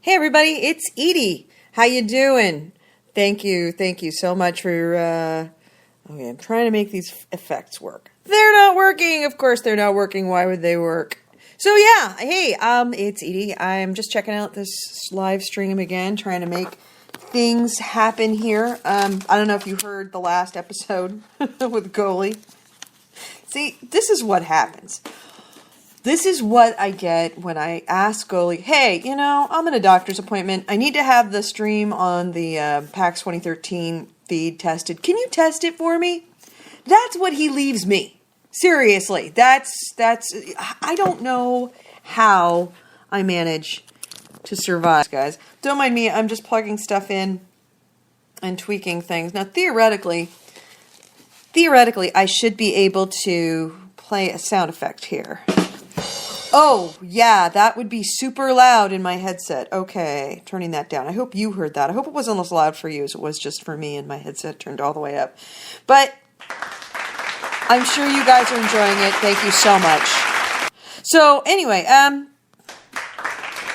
Hey everybody, it's Edie. How you doing? Thank you so much for, okay, I'm trying to make these effects work. They're not working! Of course they're not working, why would they work? So yeah, hey, it's Edie. I'm just checking out this live stream again, trying to make things happen here. I don't know if you heard the last episode with Goalie. See, this is what happens. This is what I get when I ask Goalie, hey, I'm in a doctor's appointment. I need to have the stream on the PAX 2013 feed tested. Can you test it for me? That's what he leaves me. Seriously, that's I don't know how I manage to survive, guys. Don't mind me, I'm just plugging stuff in and tweaking things. Now, theoretically, I should be able to play a sound effect here. Oh, yeah, that would be super loud in my headset. Okay, turning that down. I hope you heard that. I hope it wasn't as loud for you as it was just for me and my headset turned all the way up. But I'm sure you guys are enjoying it. Thank you so much. So anyway,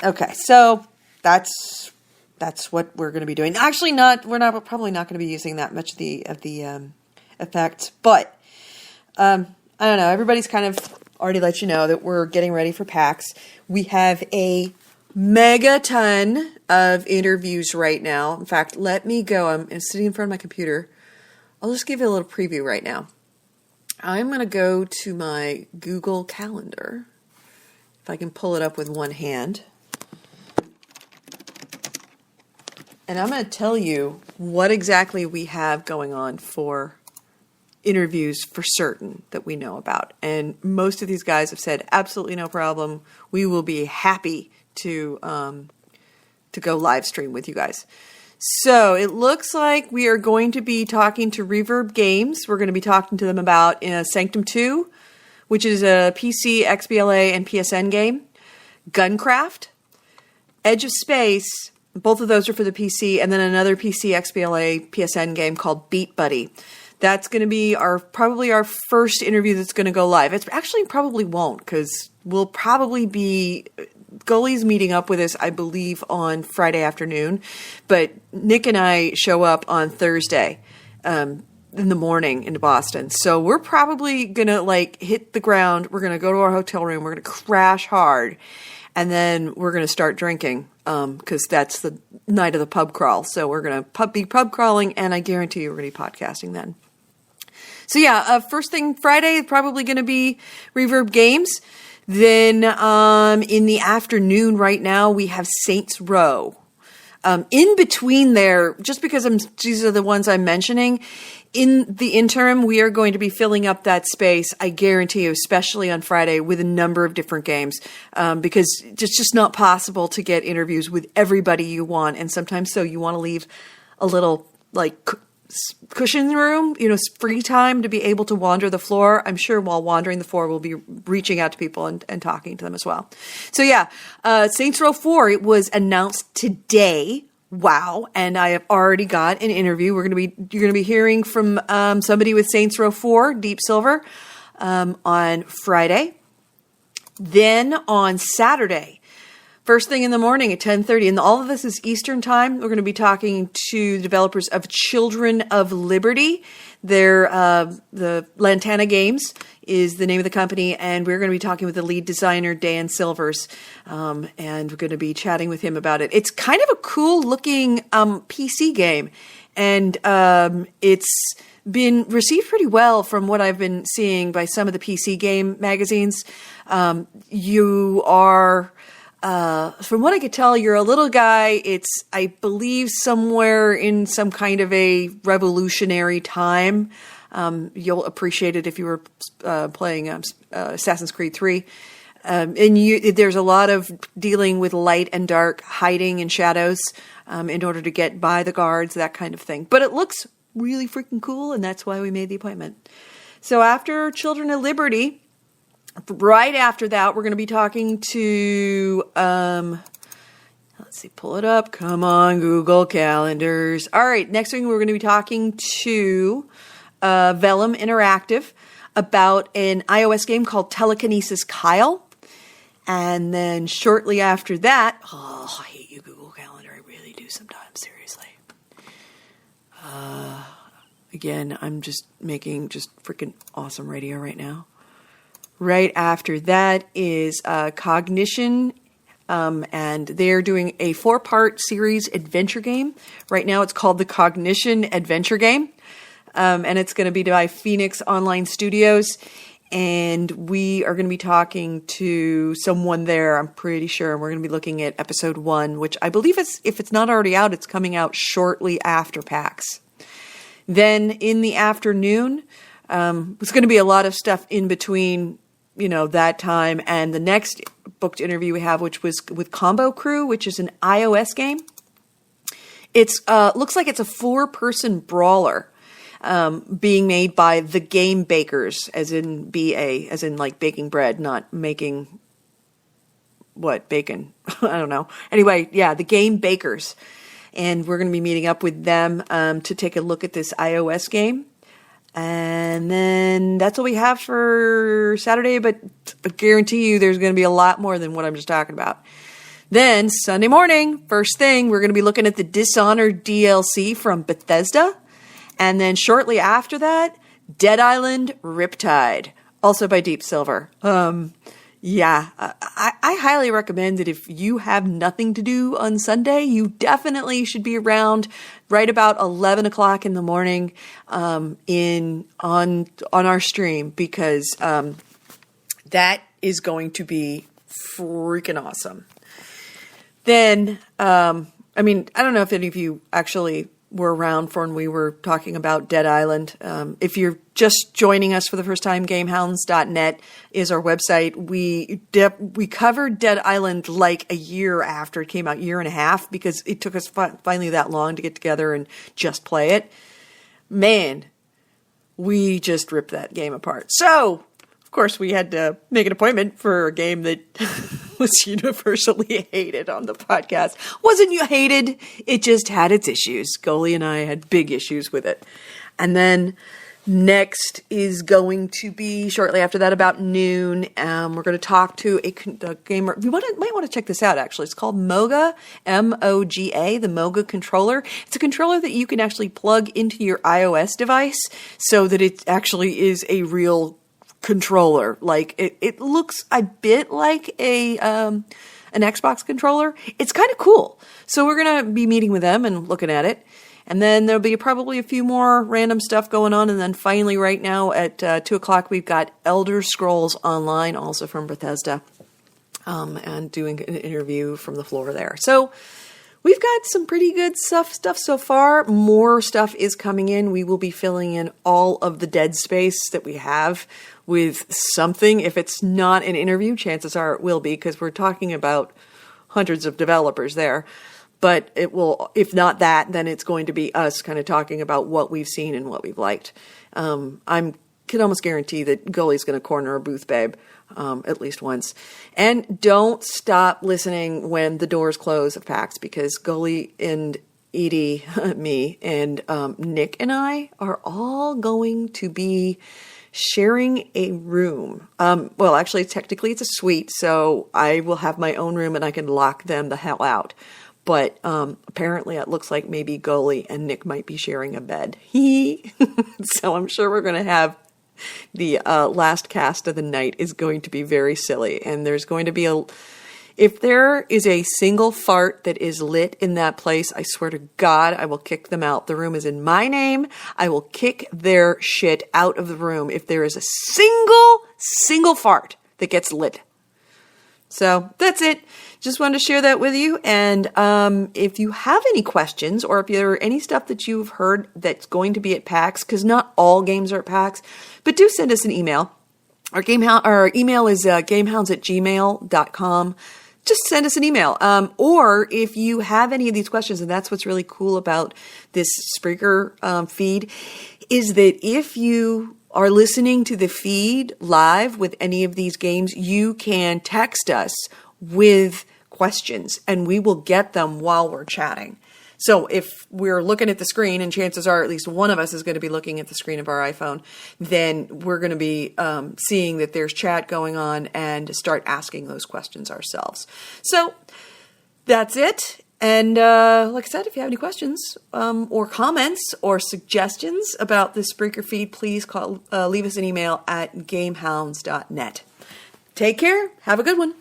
okay, so that's what we're going to be doing. Actually, we're probably not going to be using that much of the effects, but I don't know. Everybody's kind of already let you know that we're getting ready for PAX. We have a mega ton of interviews right now. In fact, let me go. I'm sitting in front of my computer. I'll just give you a little preview right now. I'm going to go to my Google Calendar, if I can pull it up with one hand. And I'm going to tell you what exactly we have going on for interviews for certain that we know about. And most of these guys have said, absolutely no problem. We will be happy to go live stream with you guys. So it looks like we are going to be talking to Reverb Games. We're going to be talking to them about Sanctum 2, which is a PC, XBLA, and PSN game. Guncraft, Edge of Space, both of those are for the PC, and then another PC, XBLA, PSN game called Beat Buddy. That's going to be probably our first interview that's going to go live. It's actually probably won't, because we'll probably be Goalie's meeting up with us, I believe, on Friday afternoon. But Nick and I show up on Thursday in the morning into Boston. So we're probably going to hit the ground. We're going to go to our hotel room. We're going to crash hard. And then we're going to start drinking because that's the night of the pub crawl. So we're going to be pub crawling, and I guarantee you we're going to be podcasting then. So yeah, first thing Friday is probably going to be Reverb Games. Then in the afternoon right now, we have Saints Row. In between there, just because these are the ones I'm mentioning, in the interim, we are going to be filling up that space, I guarantee you, especially on Friday, with a number of different games, because it's just not possible to get interviews with everybody you want, and sometimes so you want to leave a little, cushion room, free time to be able to wander the floor. I'm sure while wandering the floor, we'll be reaching out to people and talking to them as well. So yeah, Saints Row 4, it was announced today. Wow. And I have already got an interview. You're going to be hearing from somebody with Saints Row 4, Deep Silver, on Friday. Then on Saturday, first thing in the morning at 10:30, and all of this is Eastern time, we're going to be talking to the developers of Children of Liberty. They're the Lantana Games is the name of the company, and we're going to be talking with the lead designer, Dan Silvers, and we're going to be chatting with him about it. It's kind of a cool-looking PC game, and it's been received pretty well from what I've been seeing by some of the PC game magazines. You are... from what I could tell, you're a little guy. It's, I believe, somewhere in some kind of a revolutionary time. You'll appreciate it if you were playing Assassin's Creed 3. And there's a lot of dealing with light and dark, hiding in shadows in order to get by the guards, that kind of thing. But it looks really freaking cool, and that's why we made the appointment. So after Children of Liberty... right after that, we're going to be talking to, let's see, pull it up. Come on, Google Calendars. All right, next thing we're going to be talking to Vellum Interactive about an iOS game called Telekinesis Kyle. And then shortly after that, I hate you, Google Again, I'm just making just freaking awesome radio right now. Right after that is Cognition, and they're doing a 4-part series adventure game. Right now it's called the Cognition Adventure Game, and it's going to be by Phoenix Online Studios. And we are going to be talking to someone there, I'm pretty sure. And we're going to be looking at episode 1, which I believe if it's not already out, it's coming out shortly after PAX. Then in the afternoon, there's going to be a lot of stuff in between, that time and the next booked interview we have, which was with Combo Crew, which is an iOS game. It's looks like it's a 4-person brawler. Being made by the Game Bakers, as in BA, as in like baking bread, not making bacon. I don't know. Anyway, yeah, the Game Bakers. And we're going to be meeting up with them to take a look at this iOS game. And then that's all we have for Saturday, but I guarantee you there's going to be a lot more than what I'm just talking about. Then Sunday morning, first thing, we're going to be looking at the Dishonored DLC from Bethesda. And then shortly after that, Dead Island Riptide, also by Deep Silver. I highly recommend that if you have nothing to do on Sunday, you definitely should be around right about 11 o'clock in the morning on our stream, because that is going to be freaking awesome. Then, I don't know if any of you actually were around for when we were talking about Dead Island. If you're just joining us for the first time, gamehounds.net is our website. We covered Dead Island like a year after it came out, 1.5 years, because it took us finally that long to get together and just play it. Man, we just ripped that game apart. So, of course, we had to make an appointment for a game that was universally hated on the podcast. Wasn't you hated? It just had its issues. Goalie and I had big issues with it. And then next is going to be shortly after that, about noon. We're going to talk to a gamer. You might want to check this out, actually. It's called Moga, M-O-G-A, the Moga controller. It's a controller that you can actually plug into your iOS device so that it actually is a real controller. Like it looks a bit like an Xbox controller. It's kind of cool. So we're going to be meeting with them and looking at it. And then there'll be probably a few more random stuff going on. And then finally right now at 2 o'clock, we've got Elder Scrolls Online, also from Bethesda, and doing an interview from the floor there. So we've got some pretty good stuff so far. More stuff is coming in. We will be filling in all of the dead space that we have with something. If it's not an interview, chances are it will be, because we're talking about hundreds of developers there. But it will, if not that, then it's going to be us kind of talking about what we've seen and what we've liked. I can almost guarantee that Goalie's going to corner a booth babe at least once. And don't stop listening when the doors close of PAX, because Goalie and Edie, me, and Nick and I are all going to be sharing a room. Well, actually, technically it's a suite, so I will have my own room and I can lock them the hell out. But apparently it looks like maybe Goalie and Nick might be sharing a bed. So I'm sure we're going to have the last cast of the night is going to be very silly. And there's going to be if there is a single fart that is lit in that place, I swear to God, I will kick them out. The room is in my name. I will kick their shit out of the room if there is a single fart that gets lit. So that's it. Just wanted to share that with you. And if you have any questions, or if there are any stuff that you've heard that's going to be at PAX, because not all games are at PAX, but do send us an email. Our email is gamehounds@gmail.com. Just send us an email. Or if you have any of these questions, and that's what's really cool about this Spreaker feed, is that if you are listening to the feed live with any of these games, you can text us with questions and we will get them while we're chatting. So if we're looking at the screen, and chances are at least one of us is going to be looking at the screen of our iPhone, then we're going to be seeing that there's chat going on and start asking those questions ourselves. So that's it. And like I said, if you have any questions or comments or suggestions about the Spreaker feed, please leave us an email at gamehounds.net. Take care. Have a good one.